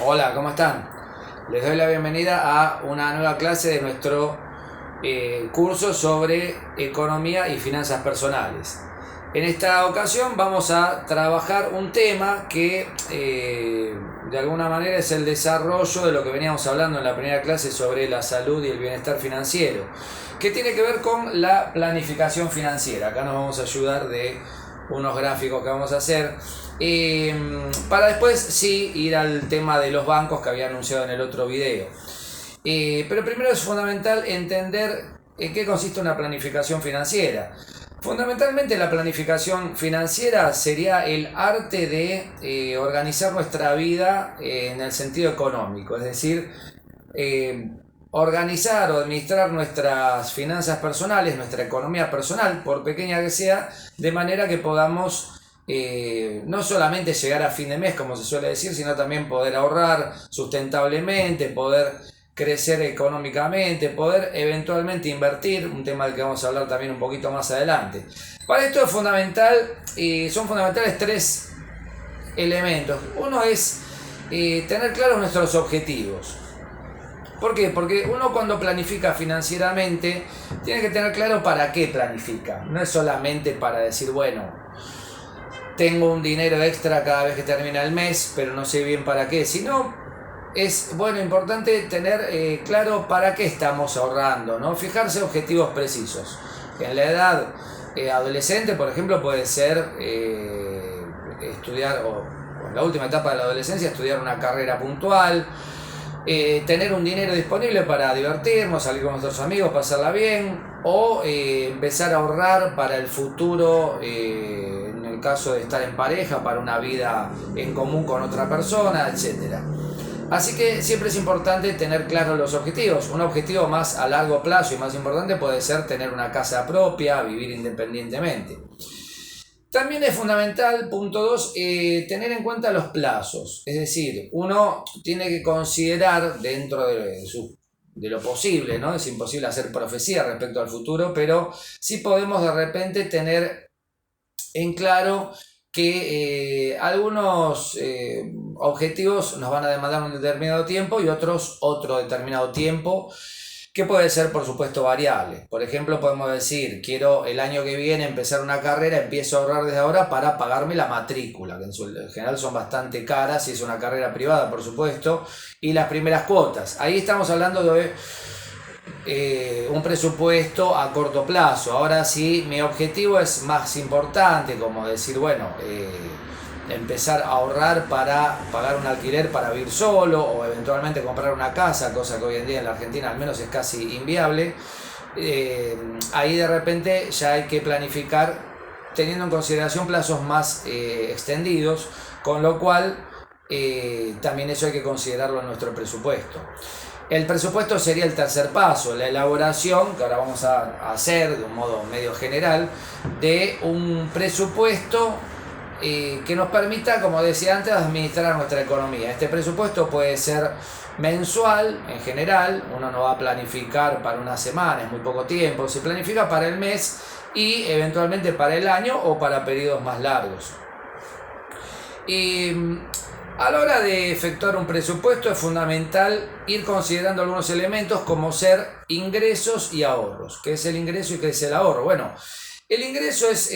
Hola, ¿cómo están? Les doy la bienvenida a una nueva clase de nuestro curso sobre economía y finanzas personales. En esta ocasión vamos a trabajar un tema que de alguna manera es el desarrollo de lo que veníamos hablando en la primera clase sobre la salud y el bienestar financiero, que tiene que ver con la planificación financiera. Acá nos vamos a ayudar de unos gráficos que vamos a hacer. Para después sí ir al tema de los bancos que había anunciado en el otro video. Pero primero es fundamental entender en qué consiste una planificación financiera. Fundamentalmente la planificación financiera sería el arte de organizar nuestra vida en el sentido económico, es decir, organizar o administrar nuestras finanzas personales, nuestra economía personal, por pequeña que sea, de manera que podamos no solamente llegar a fin de mes, como se suele decir, sino también poder ahorrar sustentablemente, poder crecer económicamente, poder eventualmente invertir, un tema del que vamos a hablar también un poquito más adelante. Para esto es fundamental, son fundamentales tres elementos. Uno es tener claros nuestros objetivos. ¿Por qué? Porque uno cuando planifica financieramente tiene que tener claro para qué planifica. No es solamente para decir, bueno, tengo un dinero extra cada vez que termina el mes, pero no sé bien para qué, sino es importante tener claro para qué estamos ahorrando, ¿no? Fijarse objetivos precisos. En la edad adolescente, por ejemplo, puede ser estudiar, o en la última etapa de la adolescencia, estudiar una carrera puntual, tener un dinero disponible para divertirnos, salir con nuestros amigos, pasarla bien, o empezar a ahorrar para el futuro, en el caso de estar en pareja, para una vida en común con otra persona, etcétera. Así que siempre es importante tener claros los objetivos. Un objetivo más a largo plazo y más importante puede ser tener una casa propia, vivir independientemente. También es fundamental, punto 2, tener en cuenta los plazos. Es decir, uno tiene que considerar dentro de lo posible, ¿no? Es imposible hacer profecía respecto al futuro, pero sí podemos de repente tener en claro que algunos objetivos nos van a demandar un determinado tiempo y otros otro determinado tiempo, que puede ser por supuesto variable. Por ejemplo, podemos decir, quiero el año que viene empezar una carrera, empiezo a ahorrar desde ahora para pagarme la matrícula, que en general son bastante caras si es una carrera privada, por supuesto, y las primeras cuotas. Ahí estamos hablando de un presupuesto a corto plazo. Ahora sí, mi objetivo es más importante, como decir, bueno, empezar a ahorrar para pagar un alquiler para vivir solo o eventualmente comprar una casa, cosa que hoy en día en la Argentina al menos es casi inviable. Ahí de repente ya hay que planificar teniendo en consideración plazos más extendidos, con lo cual también eso hay que considerarlo en nuestro presupuesto. El presupuesto sería el tercer paso, la elaboración, que ahora vamos a hacer de un modo medio general, de un presupuesto que nos permita, como decía antes, administrar nuestra economía. Este presupuesto puede ser mensual en general, uno no va a planificar para una semana, es muy poco tiempo, se planifica para el mes y eventualmente para el año o para periodos más largos. A la hora de efectuar un presupuesto es fundamental ir considerando algunos elementos como ser ingresos y ahorros. ¿Qué es el ingreso y qué es el ahorro? Bueno, el ingreso es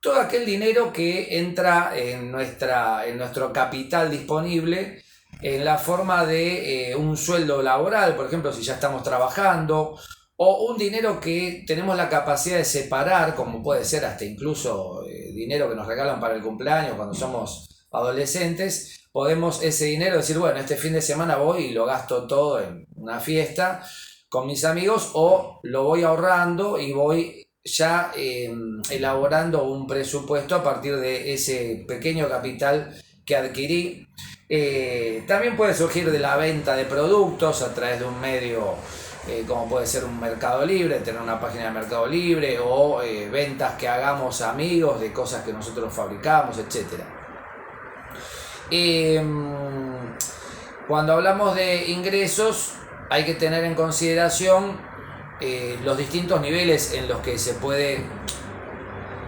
todo aquel dinero que entra en nuestro capital disponible en la forma de un sueldo laboral, por ejemplo, si ya estamos trabajando, o un dinero que tenemos la capacidad de separar, como puede ser hasta incluso dinero que nos regalan para el cumpleaños cuando somos adolescentes. Podemos ese dinero decir, bueno, este fin de semana voy y lo gasto todo en una fiesta con mis amigos, o lo voy ahorrando y voy ya elaborando un presupuesto a partir de ese pequeño capital que adquirí. También puede surgir de la venta de productos a través de un medio como puede ser un Mercado Libre, tener una página de Mercado Libre, o ventas que hagamos a amigos de cosas que nosotros fabricamos, etc. Cuando hablamos de ingresos hay que tener en consideración los distintos niveles en los que se puede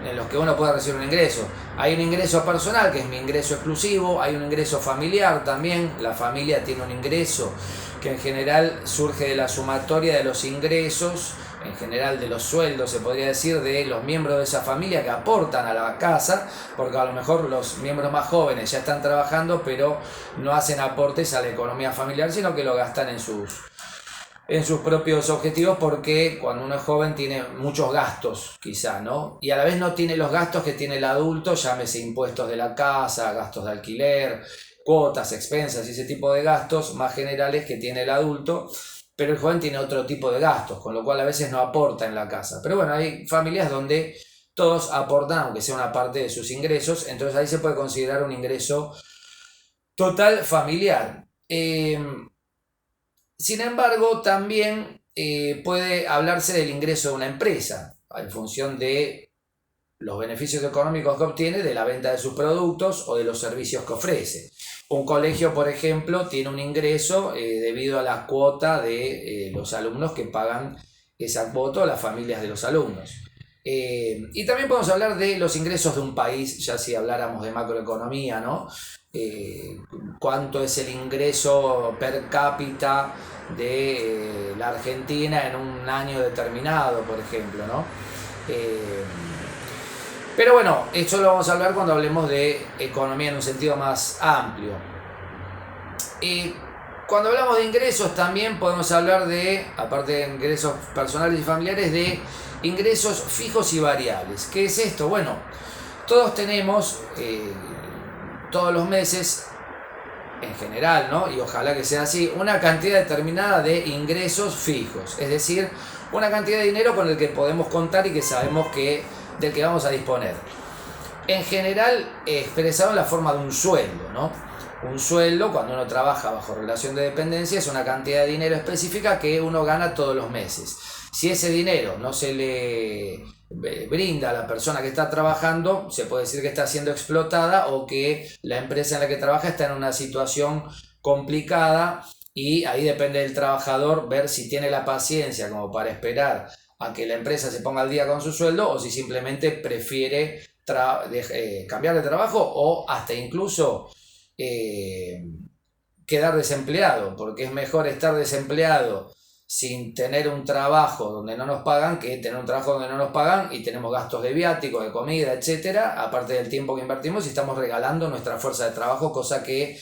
en los que uno puede recibir un ingreso. Hay un ingreso personal, que es mi ingreso exclusivo, hay un ingreso familiar también, la familia tiene un ingreso que en general surge de la sumatoria de los ingresos, en general de los sueldos, se podría decir, de los miembros de esa familia que aportan a la casa, porque a lo mejor los miembros más jóvenes ya están trabajando, pero no hacen aportes a la economía familiar, sino que lo gastan en sus propios objetivos, porque cuando uno es joven tiene muchos gastos, quizá, ¿no? Y a la vez no tiene los gastos que tiene el adulto, llámese impuestos de la casa, gastos de alquiler, cuotas, expensas y ese tipo de gastos más generales que tiene el adulto, pero el joven tiene otro tipo de gastos, con lo cual a veces no aporta en la casa. Pero bueno, hay familias donde todos aportan, aunque sea una parte de sus ingresos, entonces ahí se puede considerar un ingreso total familiar. Sin embargo, también puede hablarse del ingreso de una empresa, en función de los beneficios económicos que obtiene de la venta de sus productos o de los servicios que ofrece. Un colegio, por ejemplo, tiene un ingreso debido a la cuota de los alumnos que pagan esa cuota, o las familias de los alumnos. Y también podemos hablar de los ingresos de un país, ya si habláramos de macroeconomía, ¿no? Cuánto es el ingreso per cápita de la Argentina en un año determinado, por ejemplo, ¿no? Pero bueno, esto lo vamos a hablar cuando hablemos de economía en un sentido más amplio. Cuando hablamos de ingresos también podemos hablar de, aparte de ingresos personales y familiares, de ingresos fijos y variables. ¿Qué es esto? Bueno, todos tenemos todos los meses, en general, ¿no? Y ojalá que sea así, una cantidad determinada de ingresos fijos, es decir, una cantidad de dinero con el que podemos contar y que sabemos del que vamos a disponer. En general, expresado en la forma de un sueldo, ¿no? Un sueldo, cuando uno trabaja bajo relación de dependencia, es una cantidad de dinero específica que uno gana todos los meses. Si ese dinero no se le brinda a la persona que está trabajando, se puede decir que está siendo explotada, o que la empresa en la que trabaja está en una situación complicada, y ahí depende del trabajador ver si tiene la paciencia como para esperar a que la empresa se ponga al día con su sueldo, o si simplemente prefiere cambiar de trabajo, o hasta incluso quedar desempleado, porque es mejor estar desempleado sin tener un trabajo donde no nos pagan, que tener un trabajo donde no nos pagan y tenemos gastos de viático, de comida, etcétera, aparte del tiempo que invertimos, y estamos regalando nuestra fuerza de trabajo, cosa que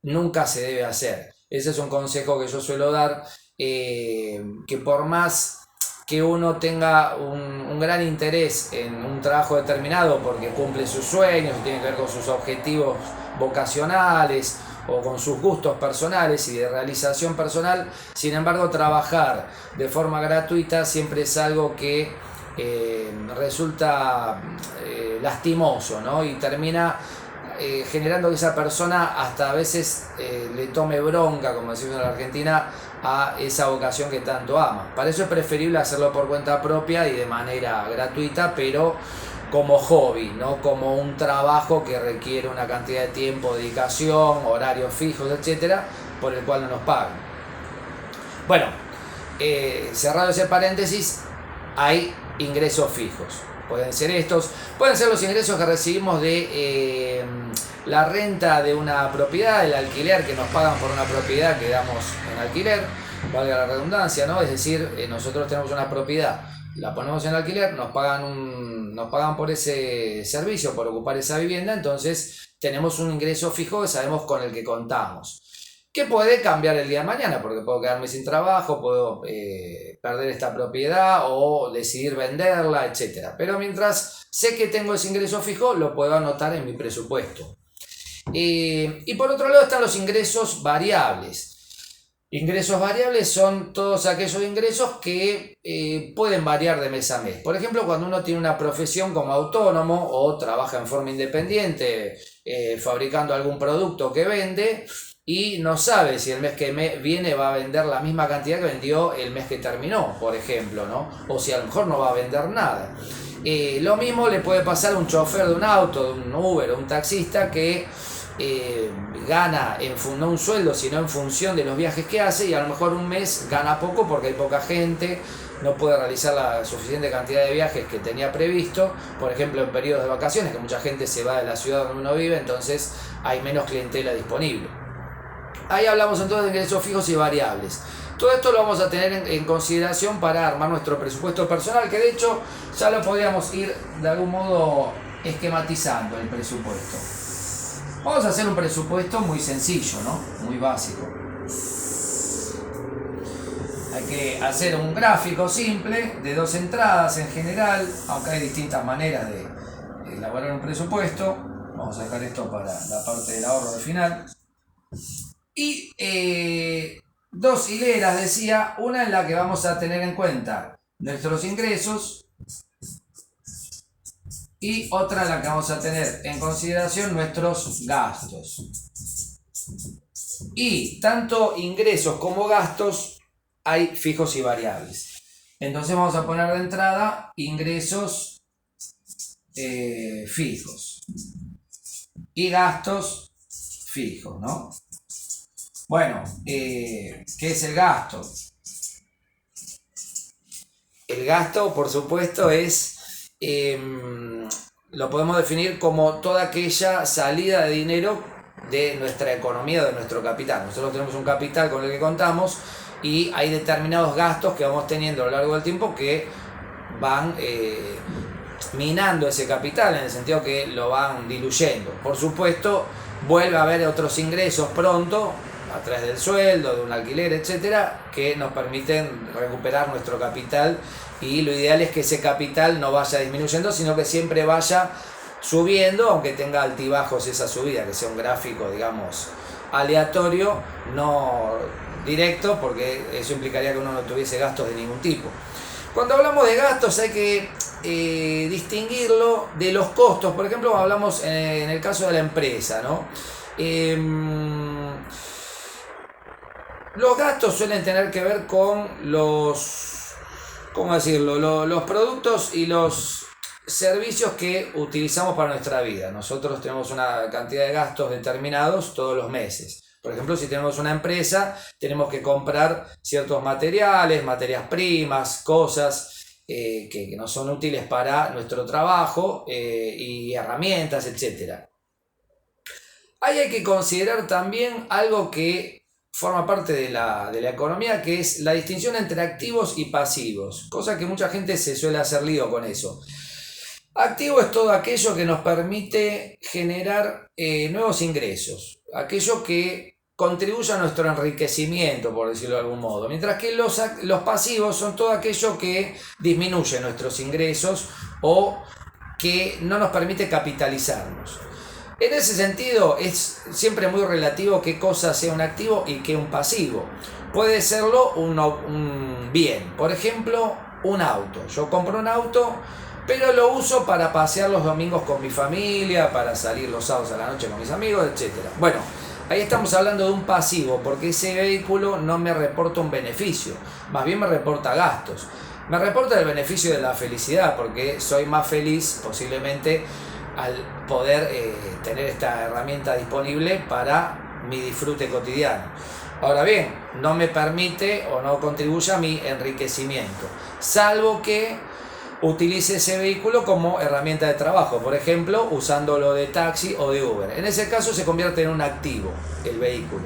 nunca se debe hacer. Ese es un consejo que yo suelo dar, que por más que uno tenga un gran interés en un trabajo determinado porque cumple sus sueños, tiene que ver con sus objetivos vocacionales o con sus gustos personales y de realización personal, sin embargo, trabajar de forma gratuita siempre es algo que resulta lastimoso, ¿no? Y termina generando que esa persona hasta a veces le tome bronca, como decimos en la Argentina, a esa vocación que tanto ama. Para eso es preferible hacerlo por cuenta propia y de manera gratuita, pero como hobby, no como un trabajo que requiere una cantidad de tiempo, dedicación, horarios fijos, etcétera, por el cual no nos pagan. Bueno, cerrado ese paréntesis, hay ingresos fijos. Pueden ser estos, pueden ser los ingresos que recibimos de la renta de una propiedad, el alquiler que nos pagan por una propiedad que damos en alquiler, valga la redundancia, ¿no? Es decir, nosotros tenemos una propiedad, la ponemos en alquiler, nos pagan por ese servicio, por ocupar esa vivienda, entonces tenemos un ingreso fijo que sabemos con el que contamos, que puede cambiar el día de mañana, porque puedo quedarme sin trabajo, puedo perder esta propiedad o decidir venderla, etc. Pero mientras sé que tengo ese ingreso fijo, lo puedo anotar en mi presupuesto. Y por otro lado están los ingresos variables. Ingresos variables son todos aquellos ingresos que pueden variar de mes a mes. Por ejemplo, cuando uno tiene una profesión como autónomo o trabaja en forma independiente fabricando algún producto que vende, y no sabe si el mes que viene va a vender la misma cantidad que vendió el mes que terminó, por ejemplo, ¿no? O si a lo mejor no va a vender nada. Lo mismo le puede pasar a un chofer de un auto, de un Uber o un taxista que gana no un sueldo, sino en función de los viajes que hace, y a lo mejor un mes gana poco porque hay poca gente no puede realizar la suficiente cantidad de viajes que tenía previsto, por ejemplo en periodos de vacaciones, que mucha gente se va de la ciudad donde uno vive, entonces hay menos clientela disponible. Ahí hablamos entonces de ingresos fijos y variables. Todo esto lo vamos a tener en consideración para armar nuestro presupuesto personal, que de hecho ya lo podríamos ir de algún modo esquematizando el presupuesto. Vamos a hacer un presupuesto muy sencillo, ¿no? Muy básico. Hay que hacer un gráfico simple de 2 entradas en general, aunque hay distintas maneras de elaborar un presupuesto. Vamos a dejar esto para la parte del ahorro al final. Y 2 hileras, decía, una en la que vamos a tener en cuenta nuestros ingresos y otra en la que vamos a tener en consideración nuestros gastos. Y tanto ingresos como gastos hay fijos y variables. Entonces vamos a poner de entrada ingresos fijos y gastos fijos, ¿no? Bueno, ¿qué es el gasto? El gasto, por supuesto, es, lo podemos definir como toda aquella salida de dinero de nuestra economía, de nuestro capital. Nosotros tenemos un capital con el que contamos y hay determinados gastos que vamos teniendo a lo largo del tiempo que van minando ese capital, en el sentido que lo van diluyendo. Por supuesto, vuelve a haber otros ingresos pronto, a través del sueldo, de un alquiler, etcétera, que nos permiten recuperar nuestro capital, y lo ideal es que ese capital no vaya disminuyendo, sino que siempre vaya subiendo, aunque tenga altibajos esa subida, que sea un gráfico, digamos, aleatorio, no directo, porque eso implicaría que uno no tuviese gastos de ningún tipo. Cuando hablamos de gastos hay que distinguirlo de los costos. Por ejemplo, hablamos en el caso de la empresa, ¿no? Los gastos suelen tener que ver con los, ¿cómo decirlo? Los productos y los servicios que utilizamos para nuestra vida. Nosotros tenemos una cantidad de gastos determinados todos los meses. Por ejemplo, si tenemos una empresa, tenemos que comprar ciertos materiales, materias primas, cosas que nos son útiles para nuestro trabajo y herramientas, etc. Ahí hay que considerar también algo que forma parte de la economía, que es la distinción entre activos y pasivos, cosa que mucha gente se suele hacer lío con eso. Activo es todo aquello que nos permite generar nuevos ingresos, aquello que contribuye a nuestro enriquecimiento, por decirlo de algún modo, mientras que los pasivos son todo aquello que disminuye nuestros ingresos o que no nos permite capitalizarnos. En ese sentido es siempre muy relativo qué cosa sea un activo y qué un pasivo. Puede serlo un bien, por ejemplo, un auto. Yo compro un auto, pero lo uso para pasear los domingos con mi familia, para salir los sábados a la noche con mis amigos, etc. Bueno, ahí estamos hablando de un pasivo, porque ese vehículo no me reporta un beneficio, más bien me reporta gastos. Me reporta el beneficio de la felicidad, porque soy más feliz posiblemente al poder tener esta herramienta disponible para mi disfrute cotidiano. Ahora bien, no me permite o no contribuye a mi enriquecimiento, salvo que utilice ese vehículo como herramienta de trabajo, por ejemplo, usándolo de taxi o de Uber. En ese caso se convierte en un activo el vehículo.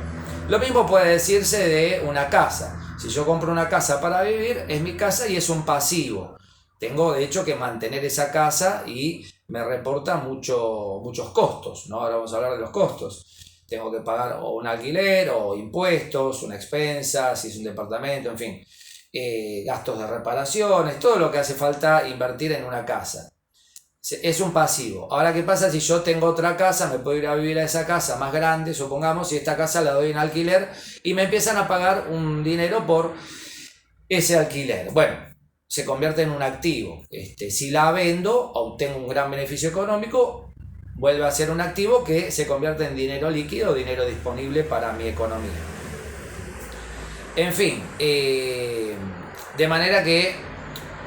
Lo mismo puede decirse de una casa. Si yo compro una casa para vivir, es mi casa y es un pasivo. Tengo de hecho que mantener esa casa y me reporta muchos costos, ¿no? Ahora vamos a hablar de los costos. Tengo que pagar o un alquiler o impuestos, una expensa, si es un departamento, en fin. Gastos de reparaciones, todo lo que hace falta invertir en una casa. Es un pasivo. Ahora, ¿qué pasa si yo tengo otra casa? Me puedo ir a vivir a esa casa más grande, supongamos, y esta casa la doy en alquiler y me empiezan a pagar un dinero por ese alquiler. Bueno, se convierte en un activo. Si la vendo, obtengo un gran beneficio económico, vuelve a ser un activo que se convierte en dinero líquido, dinero disponible para mi economía. En fin, de manera que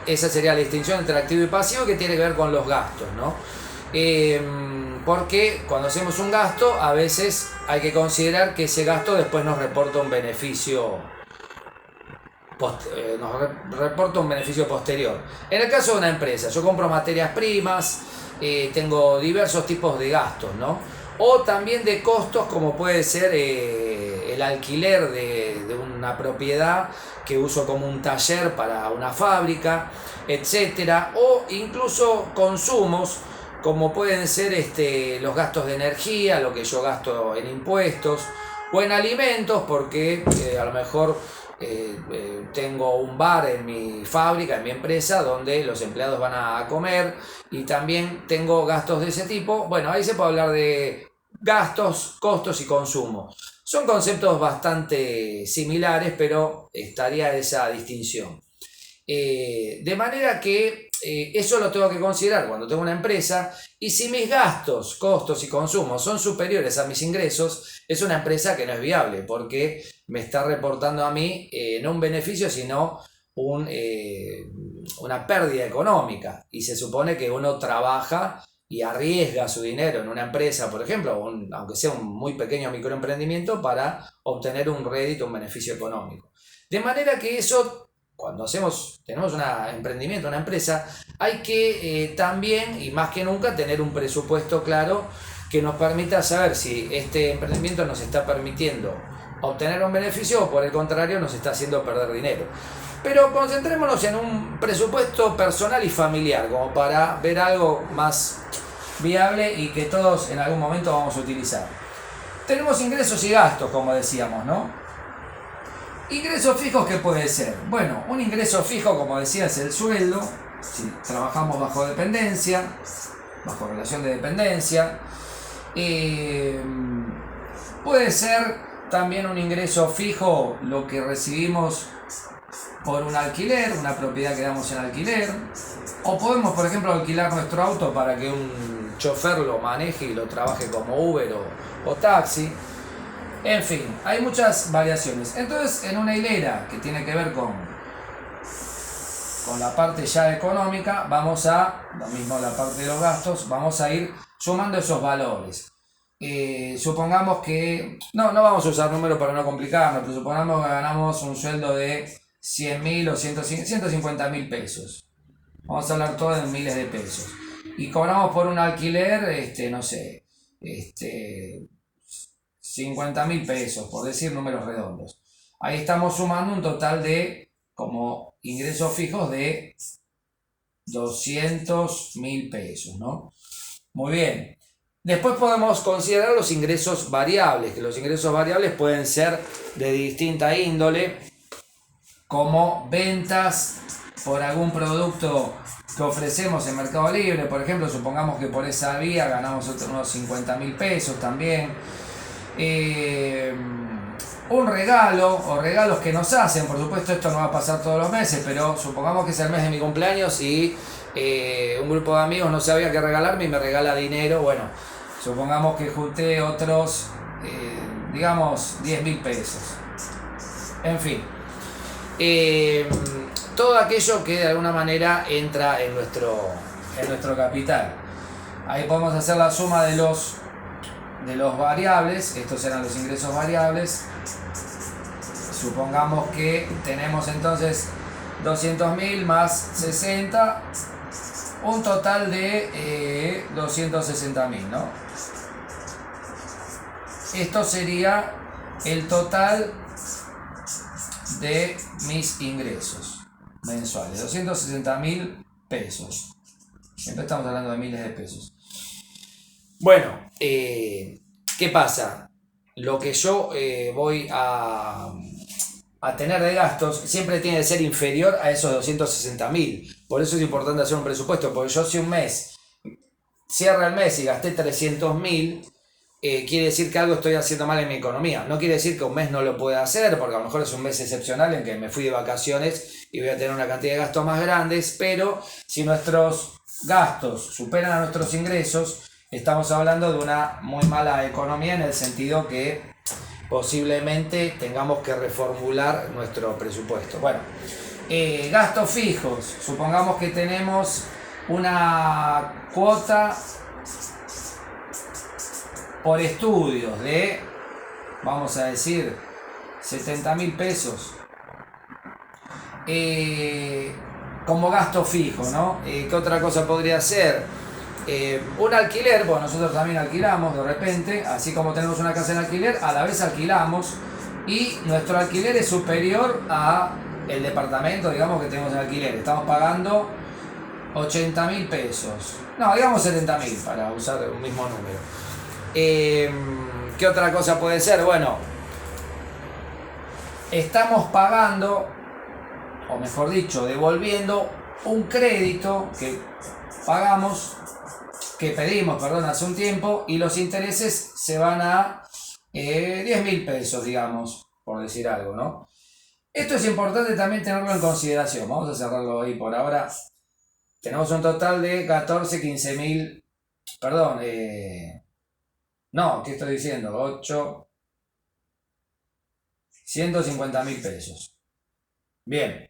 esa sería la distinción entre activo y pasivo, que tiene que ver con los gastos, ¿no? Porque cuando hacemos un gasto, a veces hay que considerar que ese gasto después nos reporta un beneficio nos reporta un beneficio posterior. En el caso de una empresa, yo compro materias primas, tengo diversos tipos de gastos, ¿no? O también de costos como puede ser el alquiler de una propiedad que uso como un taller para una fábrica, etcétera, o incluso consumos como pueden ser los gastos de energía, lo que yo gasto en impuestos, o en alimentos, porque a lo mejor tengo un bar en mi fábrica, en mi empresa, donde los empleados van a comer, y también tengo gastos de ese tipo. Bueno, ahí se puede hablar de gastos, costos y consumo. Son conceptos bastante similares, pero estaría esa distinción. De manera que eso lo tengo que considerar cuando tengo una empresa, y si mis gastos, costos y consumos son superiores a mis ingresos, es una empresa que no es viable, porque me está reportando a mí no un beneficio, sino una pérdida económica, y se supone que uno trabaja y arriesga su dinero en una empresa, por ejemplo, aunque sea un muy pequeño microemprendimiento, para obtener un rédito, un beneficio económico. De manera que eso, cuando tenemos un emprendimiento, una empresa, hay que también, y más que nunca, tener un presupuesto claro que nos permita saber si este emprendimiento nos está permitiendo obtener un beneficio o por el contrario nos está haciendo perder dinero. Pero concentrémonos en un presupuesto personal y familiar, como para ver algo más viable y que todos en algún momento vamos a utilizar. Tenemos ingresos y gastos, como decíamos, ¿no? Ingresos fijos, ¿qué puede ser? Bueno, un ingreso fijo, como decía, es el sueldo. Si trabajamos bajo dependencia, bajo relación de dependencia. Puede ser también un ingreso fijo lo que recibimos por un alquiler, una propiedad que damos en alquiler. O podemos, por ejemplo, alquilar nuestro auto para que un chofer lo maneje y lo trabaje como Uber o taxi. En fin, hay muchas variaciones. Entonces, en una hilera que tiene que ver con la parte ya económica, vamos a, lo mismo la parte de los gastos, vamos a ir sumando esos valores. Supongamos que, no vamos a usar números para no complicarnos, pero supongamos que ganamos un sueldo de 100.000 o 150.000 pesos. Vamos a hablar todo en miles de pesos. Y cobramos por un alquiler, no sé, 50.000 pesos, por decir números redondos. Ahí estamos sumando un total de, como ingresos fijos, de 200.000 pesos, ¿no? Muy bien. Después podemos considerar los ingresos variables, que los ingresos variables pueden ser de distinta índole, como ventas por algún producto que ofrecemos en Mercado Libre, por ejemplo. Supongamos que por esa vía ganamos unos 50.000 pesos también. Un regalo o regalos que nos hacen, por supuesto esto no va a pasar todos los meses, pero supongamos que es el mes de mi cumpleaños y un grupo de amigos no sabía qué regalarme y me regala dinero. Bueno, supongamos que junté otros, digamos, 10.000 pesos. En fin, todo aquello que de alguna manera entra en nuestro capital. Ahí podemos hacer la suma de los variables. Estos eran los ingresos variables. Supongamos que tenemos entonces 200.000 más 60, un total de 260.000, ¿no? Esto sería el total de mis ingresos mensuales, 260.000 pesos. Siempre estamos hablando de miles de pesos. Bueno, ¿qué pasa? Lo que yo voy a tener de gastos siempre tiene que ser inferior a esos 260.000. Por eso es importante hacer un presupuesto, porque yo si un mes cierra el mes y gasté 300.000, quiere decir que algo estoy haciendo mal en mi economía. No quiere decir que un mes no lo pueda hacer, porque a lo mejor es un mes excepcional en que me fui de vacaciones y voy a tener una cantidad de gastos más grandes, pero si nuestros gastos superan a nuestros ingresos, estamos hablando de una muy mala economía, en el sentido que posiblemente tengamos que reformular nuestro presupuesto. Bueno, gastos fijos. Supongamos que tenemos una cuota por estudios de, vamos a decir, 70.000 pesos. como gasto fijo, ¿no? ¿Qué otra cosa podría ser? Un alquiler, bueno, nosotros también alquilamos de repente, así como tenemos una casa en alquiler, a la vez alquilamos y nuestro alquiler es superior a el departamento, digamos, que tenemos en alquiler. Estamos pagando 80.000 pesos. No, digamos 70.000 para usar un mismo número. ¿Qué otra cosa puede ser? Bueno, estamos pagando, o mejor dicho, devolviendo un crédito que pedimos, perdón, hace un tiempo, y los intereses se van a 10.000 pesos, digamos, por decir algo, ¿no? Esto es importante también tenerlo en consideración. Vamos a cerrarlo ahí por ahora. Tenemos un total de 15.000, perdón, no, ¿qué estoy diciendo? 150.000 pesos. Bien.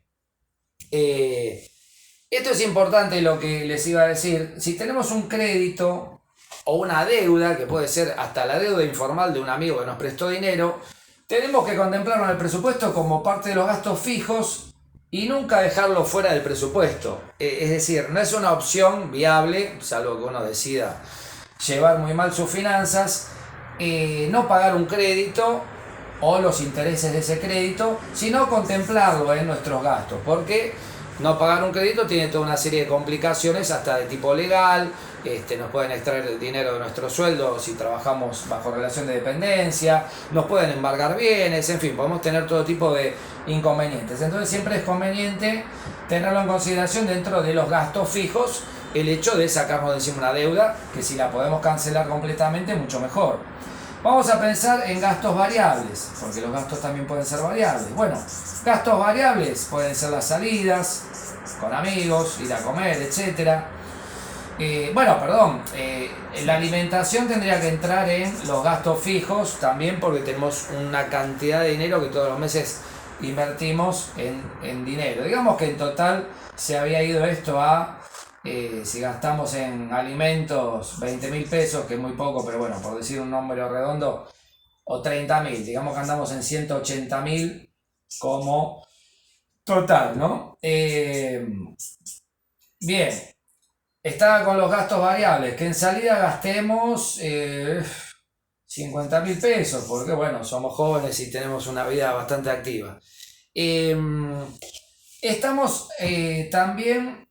Esto es importante lo que les iba a decir. Si tenemos un crédito o una deuda, que puede ser hasta la deuda informal de un amigo que nos prestó dinero, tenemos que contemplarlo en el presupuesto como parte de los gastos fijos y nunca dejarlo fuera del presupuesto. Es decir, no es una opción viable, salvo que uno decida llevar muy mal sus finanzas, no pagar un crédito o los intereses de ese crédito, sino contemplarlo en nuestros gastos, porque no pagar un crédito tiene toda una serie de complicaciones, hasta de tipo legal. Nos pueden extraer dinero de nuestro sueldo si trabajamos bajo relación de dependencia, nos pueden embargar bienes, en fin, podemos tener todo tipo de inconvenientes. Entonces siempre es conveniente tenerlo en consideración dentro de los gastos fijos, el hecho de sacarnos de encima una deuda, que si la podemos cancelar completamente, mucho mejor. Vamos a pensar en gastos variables, porque los gastos también pueden ser variables. Bueno, gastos variables pueden ser las salidas con amigos, ir a comer, etc. La alimentación tendría que entrar en los gastos fijos también, porque tenemos una cantidad de dinero que todos los meses invertimos en dinero. Digamos que en total se había ido esto a, si gastamos en alimentos 20.000 pesos, que es muy poco, pero bueno, por decir un número redondo, o 30.000, digamos que andamos en 180.000 como total, ¿no? Bien, está con los gastos variables, que en salida gastemos 50.000 pesos, porque bueno, somos jóvenes y tenemos una vida bastante activa. Estamos también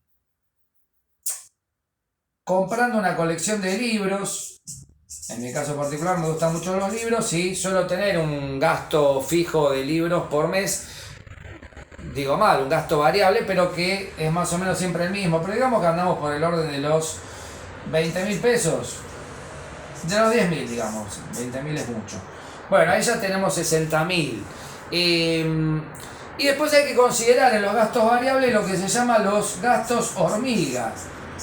comprando una colección de libros. En mi caso particular me gustan mucho los libros y suelo tener un gasto fijo de libros por mes. Digo mal, un gasto variable, pero que es más o menos siempre el mismo. Pero digamos que andamos por el orden de los 20.000 pesos. De los 10.000, digamos. 20.000 es mucho. Bueno, ahí ya tenemos 60.000. Y después hay que considerar en los gastos variables lo que se llama los gastos hormiga.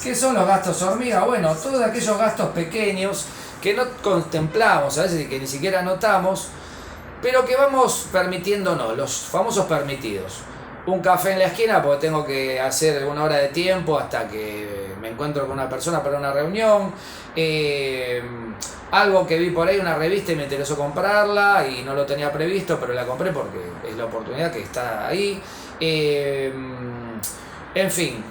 ¿Qué son los gastos hormiga? Bueno, todos aquellos gastos pequeños que no contemplamos, a veces que ni siquiera notamos, pero que vamos permitiéndonos, los famosos permitidos. Un café en la esquina porque tengo que hacer una hora de tiempo hasta que me encuentro con una persona para una reunión. Algo que vi por ahí, una revista, y me interesó comprarla y no lo tenía previsto, pero la compré porque es la oportunidad que está ahí. En fin,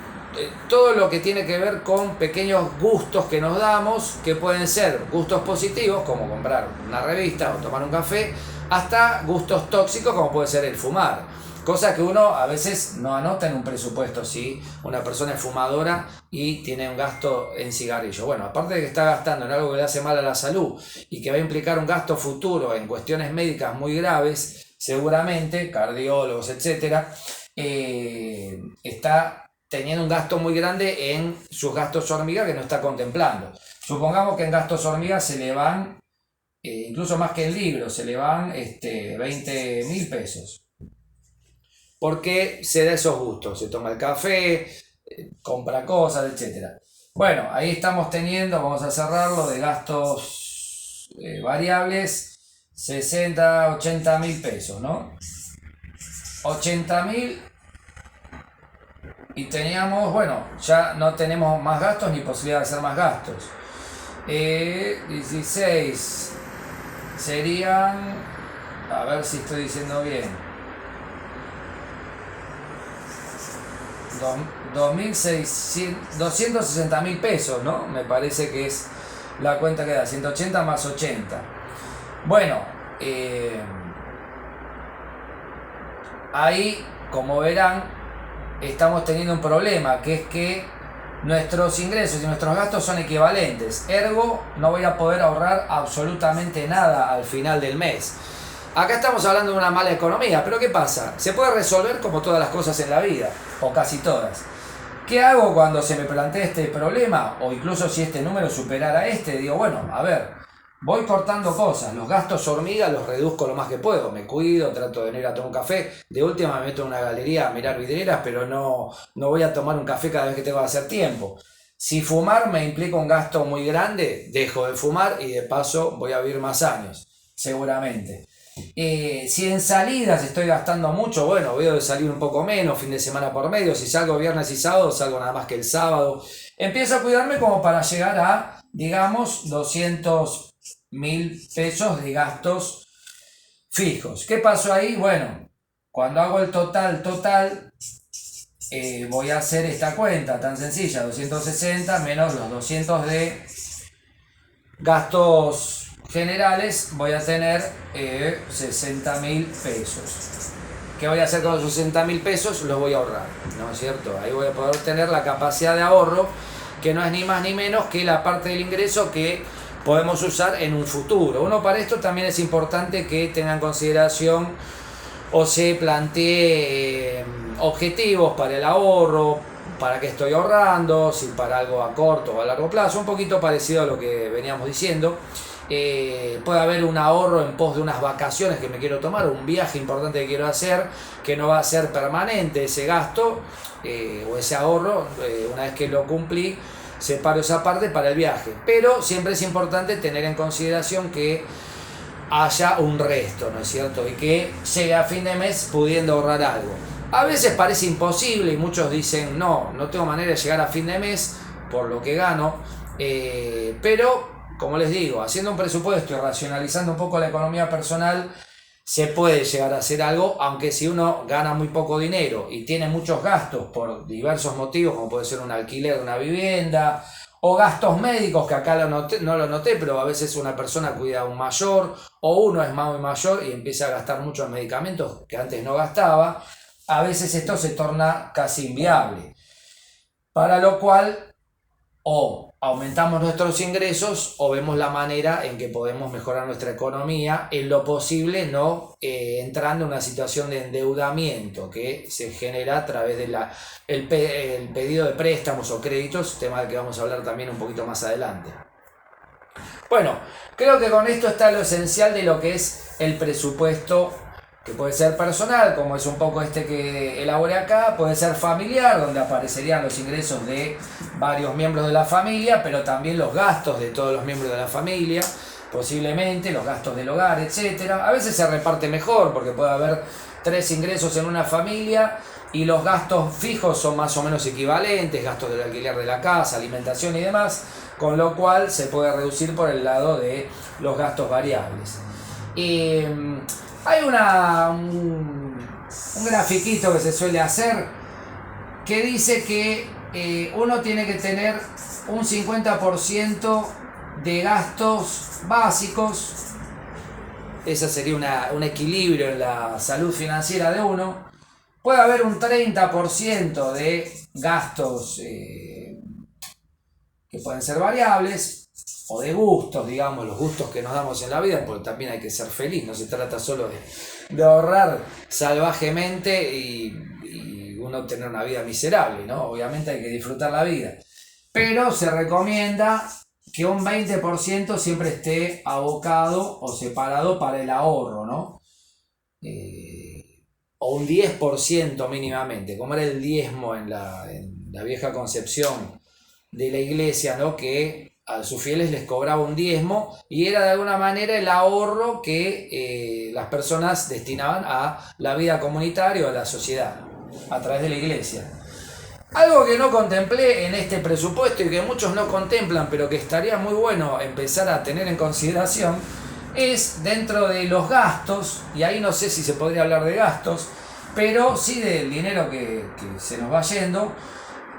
todo lo que tiene que ver con pequeños gustos que nos damos, que pueden ser gustos positivos, como comprar una revista o tomar un café, hasta gustos tóxicos, como puede ser el fumar. Cosa que uno a veces no anota en un presupuesto si una persona es fumadora y tiene un gasto en cigarrillos. Bueno, aparte de que está gastando en algo que le hace mal a la salud y que va a implicar un gasto futuro en cuestiones médicas muy graves, seguramente, cardiólogos, etcétera, está teniendo un gasto muy grande en sus gastos hormiga que no está contemplando. Supongamos que en gastos hormiga se le van, incluso más que en libros, se le van 20.000 pesos. Porque se da esos gustos, se toma el café, compra cosas, etc. Bueno, ahí estamos teniendo, vamos a cerrarlo, de gastos variables, 80.000 pesos, ¿no? 80.000 y teníamos, bueno, ya no tenemos más gastos ni posibilidad de hacer más gastos. 16 serían, a ver si estoy diciendo bien. 260.000 pesos, ¿no? Me parece que es la cuenta que da, 180 más 80. Bueno, ahí, como verán, estamos teniendo un problema, que es que nuestros ingresos y nuestros gastos son equivalentes. Ergo, no voy a poder ahorrar absolutamente nada al final del mes. Acá estamos hablando de una mala economía, pero ¿qué pasa? Se puede resolver como todas las cosas en la vida, o casi todas. ¿Qué hago cuando se me plantea este problema? O incluso si este número superara este, digo, bueno, a ver, voy cortando cosas, los gastos hormiga los reduzco lo más que puedo, me cuido, trato de no ir a tomar un café, de última me meto en una galería a mirar vidrieras, pero no voy a tomar un café cada vez que tengo que hacer tiempo. Si fumar me implica un gasto muy grande, dejo de fumar y de paso voy a vivir más años, seguramente. Si en salidas estoy gastando mucho, bueno, veo de salir un poco menos, fin de semana por medio. Si salgo viernes y sábado, salgo nada más que el sábado. Empiezo a cuidarme como para llegar a, digamos, 200.000 pesos de gastos fijos. ¿Qué pasó ahí? Bueno, cuando hago el total, voy a hacer esta cuenta tan sencilla, 260 menos los 200 de gastos generales, voy a tener 60.000 pesos. ¿Qué voy a hacer con los 60.000 pesos? Los voy a ahorrar, ¿no es cierto? Ahí voy a poder tener la capacidad de ahorro, que no es ni más ni menos que la parte del ingreso que podemos usar en un futuro. Uno, para esto también es importante que tenga en consideración o se plantee objetivos para el ahorro, para qué estoy ahorrando, si para algo a corto o a largo plazo, un poquito parecido a lo que veníamos diciendo. Puede haber un ahorro en pos de unas vacaciones que me quiero tomar, un viaje importante que quiero hacer, que no va a ser permanente ese gasto o ese ahorro. Una vez que lo cumplí, separo esa parte para el viaje, pero siempre es importante tener en consideración que haya un resto, ¿no es cierto? Y que llegue a fin de mes pudiendo ahorrar algo. A veces parece imposible y muchos dicen no tengo manera de llegar a fin de mes por lo que gano, pero como les digo, haciendo un presupuesto y racionalizando un poco la economía personal, se puede llegar a hacer algo, aunque si uno gana muy poco dinero y tiene muchos gastos por diversos motivos, como puede ser un alquiler de una vivienda, o gastos médicos, que acá no lo noté, pero a veces una persona cuida a un mayor, o uno es muy mayor y empieza a gastar muchos medicamentos que antes no gastaba, a veces esto se torna casi inviable. Para lo cual, o aumentamos nuestros ingresos o vemos la manera en que podemos mejorar nuestra economía, en lo posible no entrando en una situación de endeudamiento que se genera a través de el pedido de préstamos o créditos, tema del que vamos a hablar también un poquito más adelante. Bueno, creo que con esto está lo esencial de lo que es el presupuesto, que puede ser personal, como es un poco este que elaboré acá, puede ser familiar, donde aparecerían los ingresos de varios miembros de la familia, pero también los gastos de todos los miembros de la familia, posiblemente los gastos del hogar, etc. A veces se reparte mejor, porque puede haber 3 ingresos en una familia y los gastos fijos son más o menos equivalentes, gastos del alquiler de la casa, alimentación y demás, con lo cual se puede reducir por el lado de los gastos variables. Hay un grafiquito que se suele hacer que dice que uno tiene que tener un 50% de gastos básicos. Ese sería un equilibrio en la salud financiera de uno. Puede haber un 30% de gastos que pueden ser variables, o de gustos, digamos, los gustos que nos damos en la vida, porque también hay que ser feliz, no se trata solo de ahorrar salvajemente y uno tener una vida miserable, ¿no? Obviamente hay que disfrutar la vida, pero se recomienda que un 20% siempre esté abocado o separado para el ahorro, ¿no? O un 10% mínimamente, como era el diezmo en la vieja concepción de la iglesia, ¿no? Que a sus fieles les cobraba un diezmo y era de alguna manera el ahorro que las personas destinaban a la vida comunitaria o a la sociedad a través de la iglesia. Algo que no contemplé en este presupuesto y que muchos no contemplan, pero que estaría muy bueno empezar a tener en consideración, es dentro de los gastos, y ahí no sé si se podría hablar de gastos, pero sí del dinero que se nos va yendo.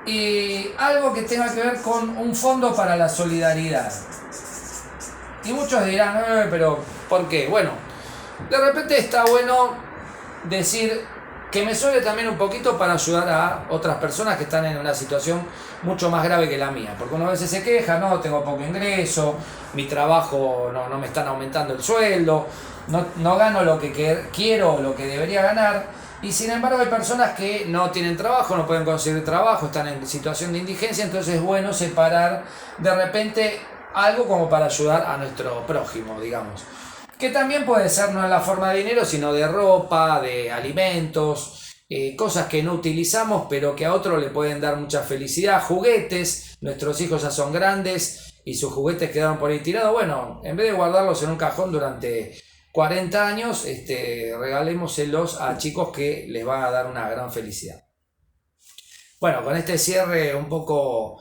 Y algo que tenga que ver con un fondo para la solidaridad. Y muchos dirán, pero ¿por qué? Bueno, de repente está bueno decir que me suele también un poquito para ayudar a otras personas que están en una situación mucho más grave que la mía. Porque uno a veces se queja, no, tengo poco ingreso, mi trabajo no me están aumentando el sueldo, no gano lo que quiero o lo que debería ganar. Y sin embargo hay personas que no tienen trabajo, no pueden conseguir trabajo, están en situación de indigencia, entonces es bueno separar de repente algo como para ayudar a nuestro prójimo, digamos. Que también puede ser no en la forma de dinero, sino de ropa, de alimentos, cosas que no utilizamos pero que a otro le pueden dar mucha felicidad, juguetes, nuestros hijos ya son grandes y sus juguetes quedaron por ahí tirados, bueno, en vez de guardarlos en un cajón durante 40 años, regalémoselos a chicos que les van a dar una gran felicidad. Bueno, con este cierre un poco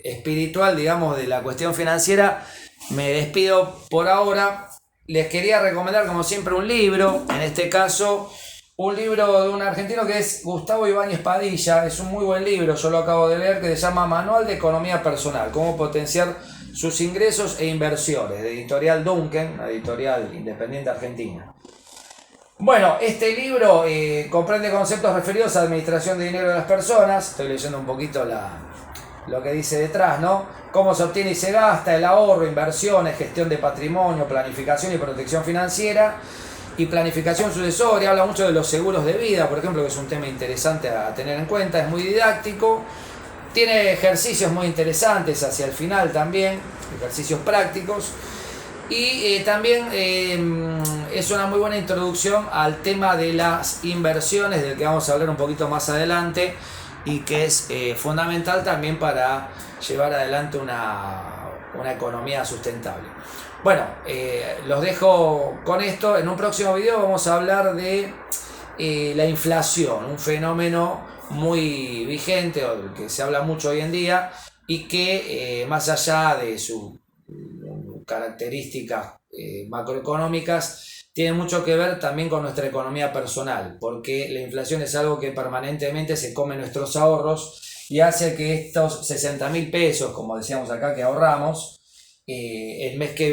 espiritual, digamos, de la cuestión financiera, me despido por ahora. Les quería recomendar, como siempre, un libro, en este caso, un libro de un argentino que es Gustavo Ibáñez Padilla, es un muy buen libro, yo lo acabo de leer, que se llama Manual de Economía Personal, cómo potenciar sus ingresos e inversiones, de editorial Duncan, una editorial independiente argentina. Bueno, este libro comprende conceptos referidos a la administración de dinero de las personas, estoy leyendo un poquito lo que dice detrás, ¿no? Cómo se obtiene y se gasta, el ahorro, inversiones, gestión de patrimonio, planificación y protección financiera y planificación sucesoria. Habla mucho de los seguros de vida, por ejemplo, que es un tema interesante a tener en cuenta, es muy didáctico. Tiene ejercicios muy interesantes hacia el final también, ejercicios prácticos. Y también es una muy buena introducción al tema de las inversiones, del que vamos a hablar un poquito más adelante, y que es fundamental también para llevar adelante una economía sustentable. Bueno, los dejo con esto. En un próximo video vamos a hablar de la inflación, un fenómeno muy vigente, o del que se habla mucho hoy en día, y que más allá de sus características macroeconómicas, tiene mucho que ver también con nuestra economía personal, porque la inflación es algo que permanentemente se come nuestros ahorros y hace que estos 60.000 pesos, como decíamos acá, que ahorramos, el mes que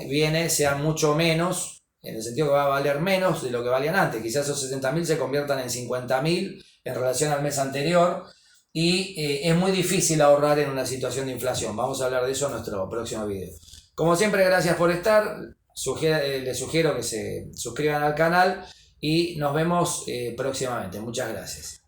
viene sean mucho menos, en el sentido que va a valer menos de lo que valían antes. Quizás esos 60.000 se conviertan en 50.000 en relación al mes anterior, y es muy difícil ahorrar en una situación de inflación. Vamos a hablar de eso en nuestro próximo video. Como siempre, gracias por estar. Les sugiero que se suscriban al canal y nos vemos próximamente. Muchas gracias.